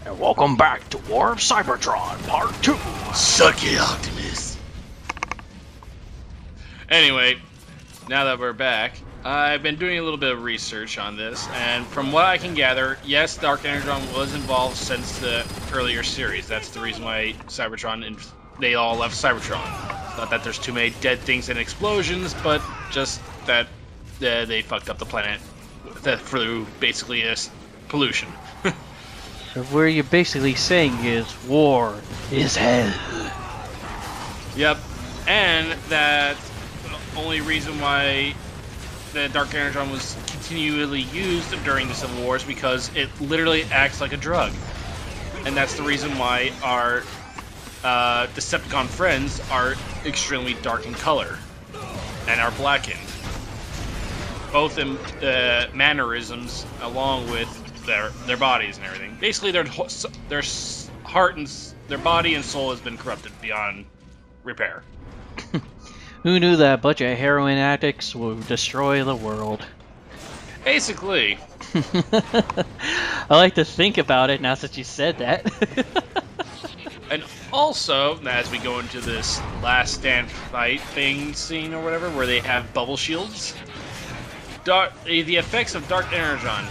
And welcome back to War of Cybertron, Part 2! Suck it, Optimus! Anyway, now that we're back, I've been doing a little bit of research on this, and from what I can gather, yes, Dark Energon was involved since the earlier series. That's the reason why Cybertron and they all left Cybertron. Not that there's too many dead things and explosions, but just that they fucked up the planet through basically pollution. So what you're basically saying is, war is hell. Yep, and that the only reason why the Dark Energon was continually used during the Civil War is because it literally acts like a drug. And that's the reason why our Decepticon friends are extremely dark in color and are blackened. Both in mannerisms along with their bodies and everything. Basically, their heart and their body and soul has been corrupted beyond repair. Who knew that a bunch of heroin addicts would destroy the world? Basically. I like to think about it now that you said that. And also, as we go into this last stand fight scene or whatever, where they have bubble shields, the effects of Dark Energon.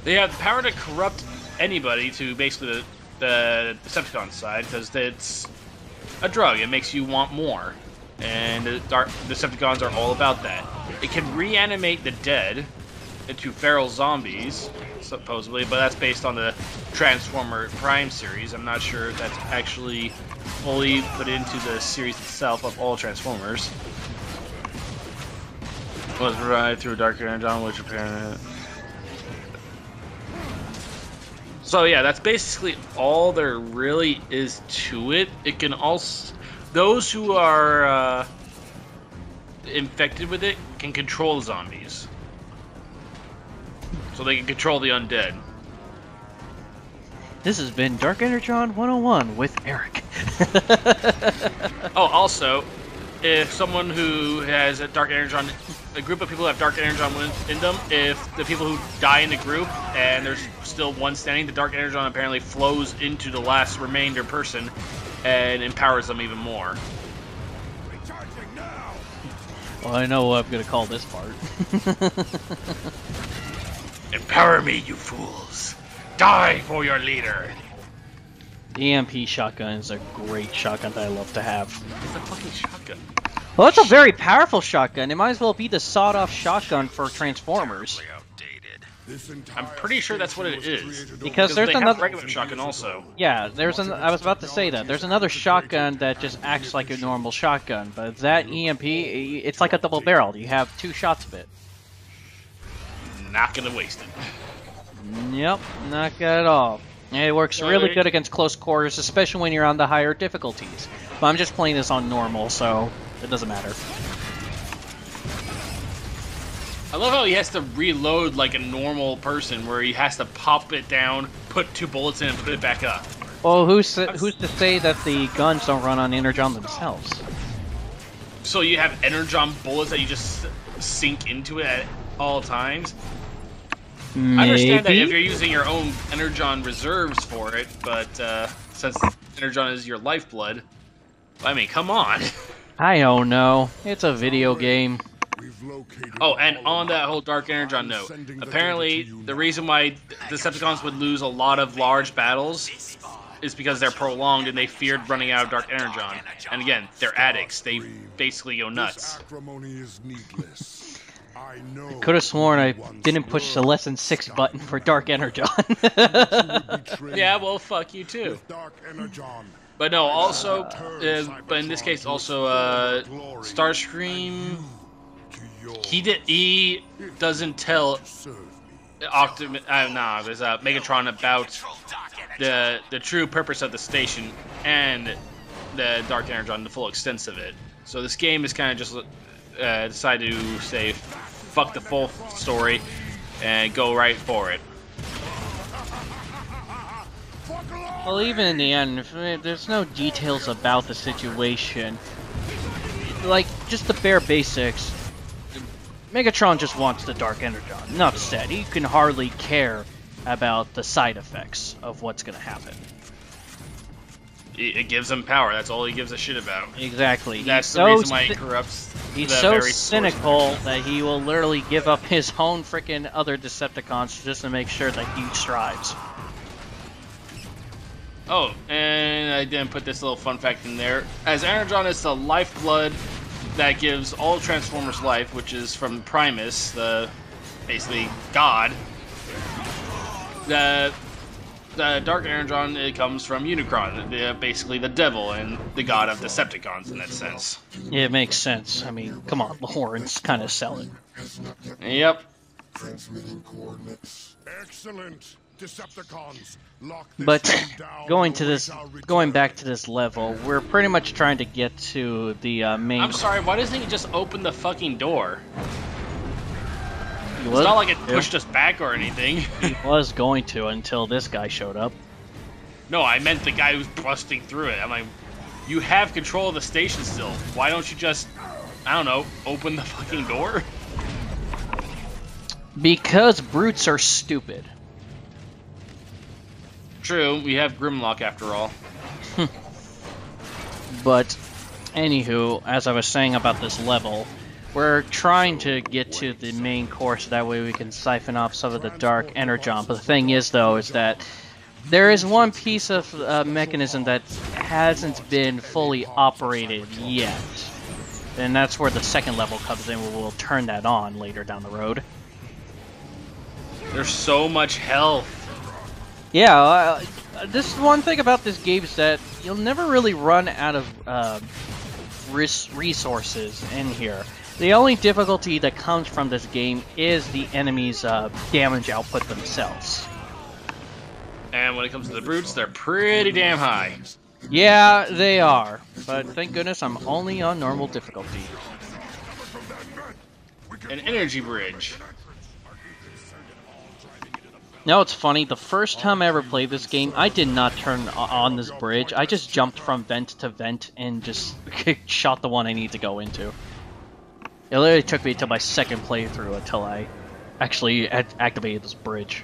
They have the power to corrupt anybody to basically the Decepticon side, because it's a drug. It makes you want more. And the Decepticons are all about that. It can reanimate the dead into feral zombies, supposedly, but that's based on the Transformer Prime series. I'm not sure if that's actually fully put into the series itself of all Transformers. Was right through Dark Energon, which apparently... So yeah, that's basically all there really is to it. It can also... Those who are infected with it can control zombies. So they can control the undead. This has been Dark Energon 101 with Eric. Oh, also, if someone who has a Dark Energon, a group of people have Dark Energon in them, if the people who die in the group and there's still one standing, the Dark Energon apparently flows into the last remainder person and empowers them even more. Well, I know what I'm gonna call this part. Empower me, you fools! Die for your leader! The EMP shotgun is a great shotgun that I love to have. It's a fucking shotgun. Well, it's a very powerful shotgun. It might as well be the sawed-off shotgun for Transformers. I'm pretty sure that's what it is. Because there's they have another regular shotgun also. Yeah, I was about to say that. There's another shotgun that just acts like a normal shotgun, but that EMP, it's like a double barrel. You have two shots of it. Not gonna waste it. Yep, not good at all. It works really good against close quarters, especially when you're on the higher difficulties. But I'm just playing this on normal, so it doesn't matter. I love how he has to reload like a normal person, where he has to pop it down, put 2 bullets in, and put it back up. Well, who's to say that the guns don't run on Energon themselves? So you have Energon bullets that you just sink into it at all times? Maybe? I understand that if you're using your own Energon reserves for it, but since Energon is your lifeblood, I mean, come on. I don't know. It's a video game. Oh, and on that whole Dark Energon note, apparently the reason why Decepticons would lose a lot of large battles is because they're prolonged and they feared running out of Dark Energon. And again, they're addicts. They basically go nuts. I could have sworn I didn't push the less than 6 button for Dark Energon. Yeah, well, fuck you too. But no, also, but in this case, also, Starscream, he doesn't tell Megatron about the true purpose of the station and the Dark Energon, the full extent of it. So this game is kind of just decided to say, fuck the full story and go right for it. Well, even in the end, there's no details about the situation. Like, just the bare basics. Megatron just wants the Dark Energon. Enough said. He can hardly care about the side effects of what's going to happen. It gives him power. That's all he gives a shit about. Exactly. That's the reason why he corrupts. He's so cynical that he will literally give up his own freaking other Decepticons just to make sure that he strives. Oh, and I didn't put this little fun fact in there. As Energon is the lifeblood that gives all Transformers life, which is from Primus, the basically god. The Dark Energon, it comes from Unicron, basically the devil and the god of Decepticons in that sense. Yeah, it makes sense. I mean, come on, the horns kind of sell it. Yep. Excellent. Decepticons, but going back to this level, we're pretty much trying to get to the main. I'm sorry, why doesn't he just open the fucking door? It's not like it pushed us back or anything. He was going to until this guy showed up. No, I meant the guy who's busting through it. I'm like, you have control of the station still. Why don't you just, I don't know, open the fucking door? Because brutes are stupid. True, we have Grimlock after all. But, anywho, as I was saying about this level, we're trying to get to the main course, that way we can siphon off some of the Dark Energon. But the thing is, though, is that there is one piece of mechanism that hasn't been fully operated yet. And that's where the second level comes in, where we'll turn that on later down the road. There's so much health. Yeah, this one thing about this game is that you'll never really run out of resources in here. The only difficulty that comes from this game is the enemy's damage output themselves. And when it comes to the brutes, they're pretty damn high. Yeah, they are. But thank goodness I'm only on normal difficulty. An energy bridge. Now it's funny, the first time I ever played this game, I did not turn on this bridge. I just jumped from vent to vent and just shot the one I need to go into. It literally took me until my second playthrough until I actually activated this bridge.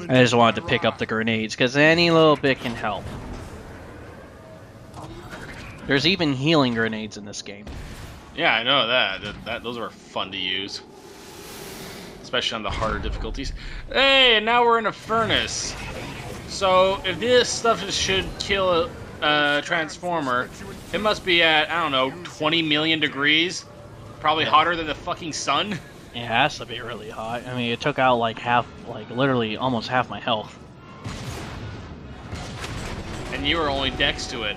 I just wanted to pick up the grenades, because any little bit can help. There's even healing grenades in this game. Yeah, I know that. Those are fun to use. Especially on the harder difficulties. Hey, and now we're in a furnace. So, if this stuff should kill a Transformer, it must be at, I don't know, 20 million degrees? Probably hotter than the fucking sun? It has to be really hot. I mean, it took out like literally almost half my health. And you were only next to it.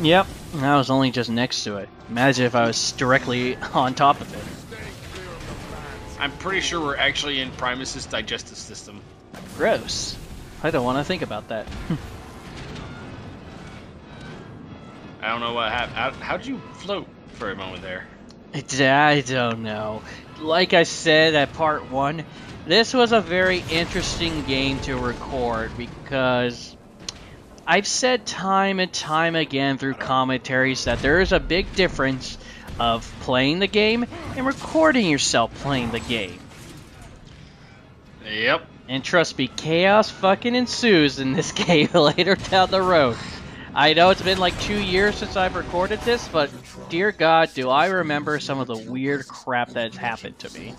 Yep, and I was only just next to it. Imagine if I was directly on top of it. I'm pretty sure we're actually in Primus's digestive system. Gross. I don't want to think about that. I don't know what happened. How'd you float for a moment there? I don't know. Like I said at part 1, this was a very interesting game to record because I've said time and time again through commentaries that there is a big difference of playing the game and recording yourself playing the game. Yep. And trust me, chaos fucking ensues in this game later down the road. I know it's been like 2 years since I've recorded this, but dear God, do I remember some of the weird crap that's happened to me.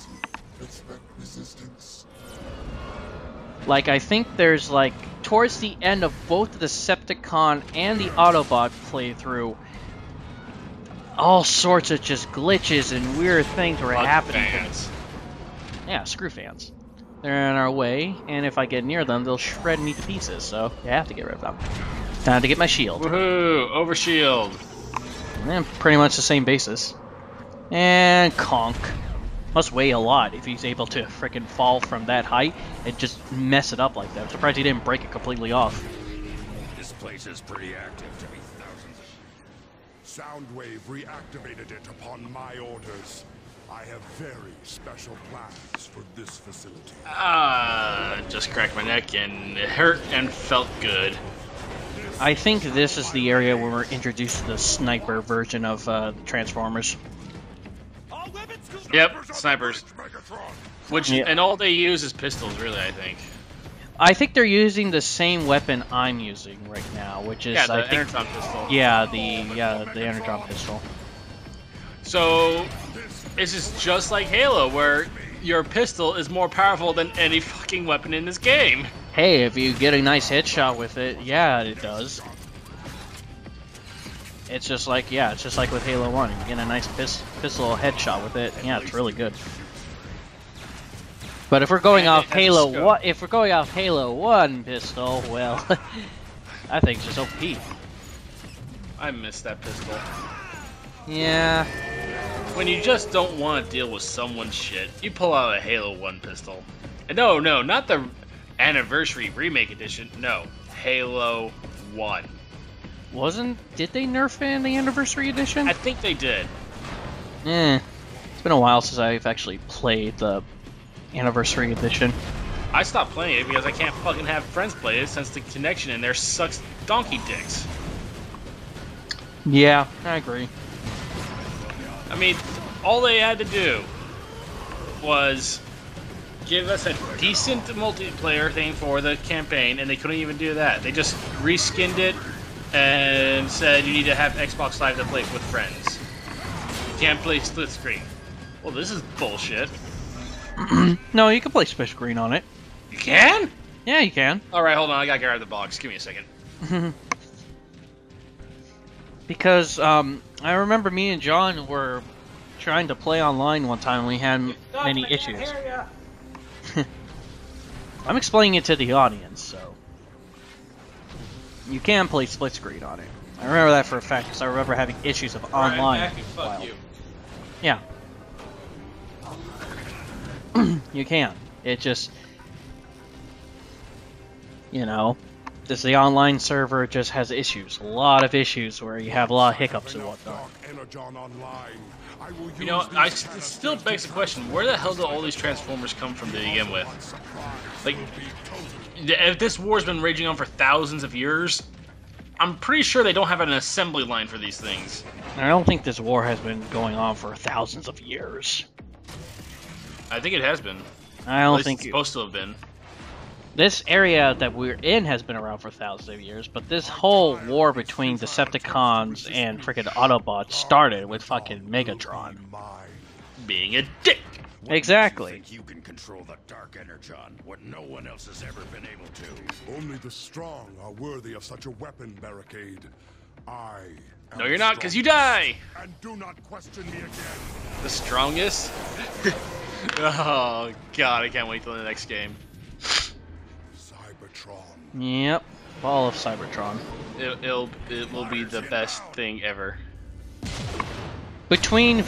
Like, I think there's like, towards the end of both the Decepticon and the Autobot playthrough, all sorts of just glitches and weird things were happening. Fans. Yeah, screw fans. They're in our way, and if I get near them, they'll shred me to pieces, so you have to get rid of them. Time to get my shield. Woohoo! Overshield. And pretty much the same basis. And conk. Must weigh a lot if he's able to frickin' fall from that height and just mess it up like that. I'm surprised he didn't break it completely off. This place is pretty active to me, thousands. Soundwave reactivated it upon my orders. I have very special plans for this facility. Just cracked my neck and it hurt and felt good. I think this is the area where we're introduced to the sniper version of the Transformers. Yep, snipers. Megatron. Which Yeah. and all they use is pistols, really. I think. I think they're using the same weapon I'm using right now, which is Yeah, the I think Energon pistol. yeah the Energon pistol. So this is just like Halo, where your pistol is more powerful than any fucking weapon in this game. Hey, if you get a nice headshot with it, yeah, it does. It's just like with Halo 1. You get a nice pistol headshot with it. Yeah, it's really good. But if we're going And off it has a Halo scope. 1, if we're going off Halo 1 pistol, well, I think it's just OP. I miss that pistol. Yeah. When you just don't want to deal with someone's shit, you pull out a Halo 1 pistol. And no, not the Anniversary Remake Edition. No, Halo 1. Did they nerf it in the Anniversary Edition? I think they did. It's been a while since I've actually played the Anniversary Edition. I stopped playing it because I can't fucking have friends play it since the connection in there sucks donkey dicks. Yeah, I agree. I mean, all they had to do was give us a decent multiplayer thing for the campaign, and they couldn't even do that. They just reskinned it and said you need to have Xbox Live to play with friends. You can't play split screen. Well, this is bullshit. No, you can play split screen on it. You can? Yeah, you can. Alright, hold on, I gotta grab the box. Give me a second. Because I remember me and John were trying to play online one time and we had many issues. I'm explaining it to the audience, so you can play split screen on it. I remember that for a fact because I remember having issues of online. Fuck you. Yeah. You can. It just, the online server just has issues. A lot of issues where you have a lot of hiccups and whatnot. Dark Energon online. I will You know, use it still begs the question, where the hell do all these Transformers come from to begin with? Like, if this war's been raging on for thousands of years, I'm pretty sure they don't have an assembly line for these things. I don't think this war has been going on for thousands of years. I think it has been. I At don't least think it's supposed to have been. this area that we're in has been around for thousands of years, but this whole war between Decepticons and freaking Autobots started with fucking Megatron. Being a dick. Exactly. You can control the Dark Energon, what no one else has ever been able to. Only the strong are worthy of such a weapon barricade. I am No, you're not, because you strong. die. And do not question me again. The strongest? Oh, God, I can't wait till the next game. Cybertron. Yep. Fall of Cybertron. It will be the best thing ever. Between,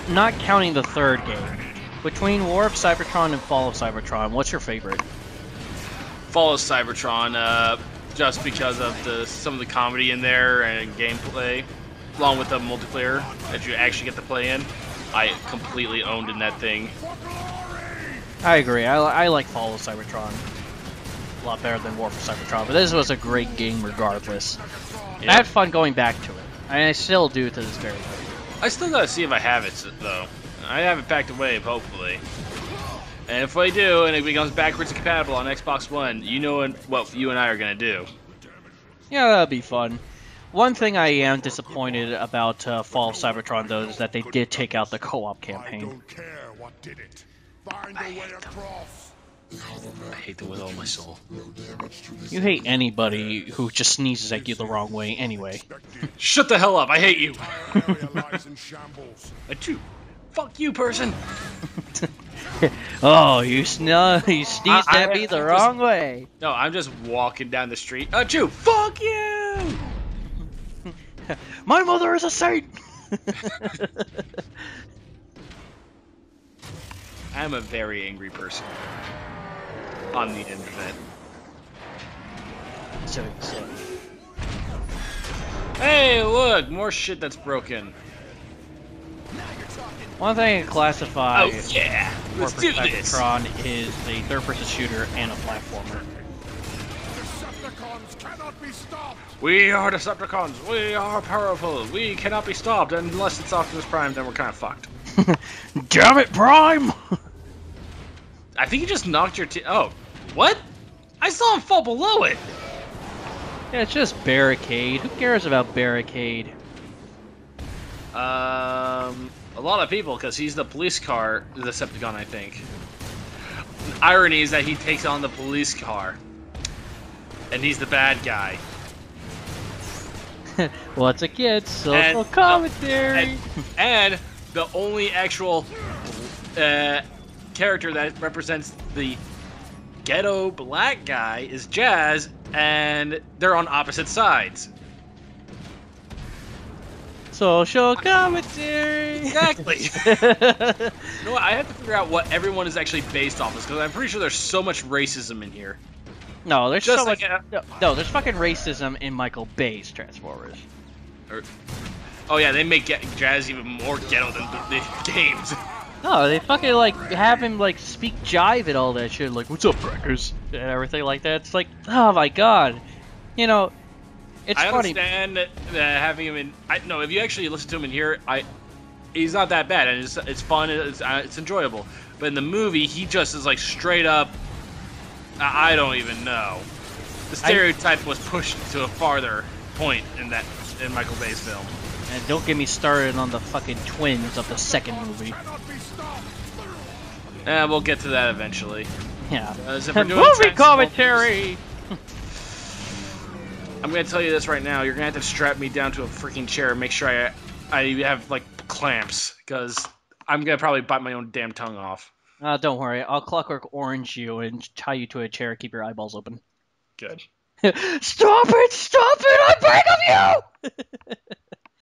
not counting the third game, between War of Cybertron and Fall of Cybertron, what's your favorite? Fall of Cybertron, just because of some of the comedy in there and gameplay, along with the multiplayer that you actually get to play in. I completely owned in that thing. I agree. I like Fall of Cybertron a lot better than War for Cybertron, but this was a great game regardless. Yeah. I had fun going back to it. I still do to this very day. I still gotta see if I have it, though. I have it packed away, hopefully. And if I do, and it becomes backwards compatible on Xbox One, you know what you and I are gonna do. Yeah, that'd be fun. One thing I am disappointed about Fall of Cybertron, though, is that they did take out the co-op I campaign. don't care what did it. Find a way across. I hate them with all my soul. You hate anybody who just sneezes at you the wrong way anyway. Shut the hell up! I hate you! Area lies in shambles. I do. Fuck you, person! Oh, you sneezed at me the wrong way. No, I'm just walking down the street. Achoo! Fuck you! My mother is a saint! I'm a very angry person. On the internet. Hey, look! More shit that's broken. One thing to classify Oh, yeah! War Let's for do this! Cybertron is a third-person shooter and a platformer. Decepticons cannot be stopped. We are Decepticons! We are powerful! We cannot be stopped! Unless it's Optimus Prime, then we're kind of fucked. Damn it, Prime! I think he just knocked your oh, what? I saw him fall below it! Yeah, it's just Barricade. Who cares about Barricade? A lot of people, because he's the police car, the Decepticon, I think. The irony is that he takes on the police car. And he's the bad guy. Once again, social commentary. And the only actual character that represents the ghetto black guy is Jazz, and they're on opposite sides. Social commentary. Exactly. You know what? I have to figure out what everyone is actually based off of, because I'm pretty sure there's so much racism in here. No, there's Just so like much. No, there's fucking racism in Michael Bay's Transformers. Oh yeah, they make Jazz even more ghetto than the games. No, they fucking like have him like speak jive and all that shit, like "What's up, Breakers?" and everything like that. It's like, oh my god, you know, it's I funny. understand having him in. No, if you actually listen to him in here, he's not that bad, and it's fun, it's enjoyable. But in the movie, he just is like straight up. I don't even know. The stereotype was pushed to a farther point in Michael Bay's film. And don't get me started on the fucking twins of the second movie. We'll get to that eventually. Yeah. Movie commentary! I'm gonna tell you this right now. You're gonna have to strap me down to a freaking chair and make sure I have like clamps, because I'm gonna probably bite my own damn tongue off. Don't worry. I'll Clockwork Orange you and tie you to a chair. Keep your eyeballs open. Good. Stop it! Stop it! I beg of you!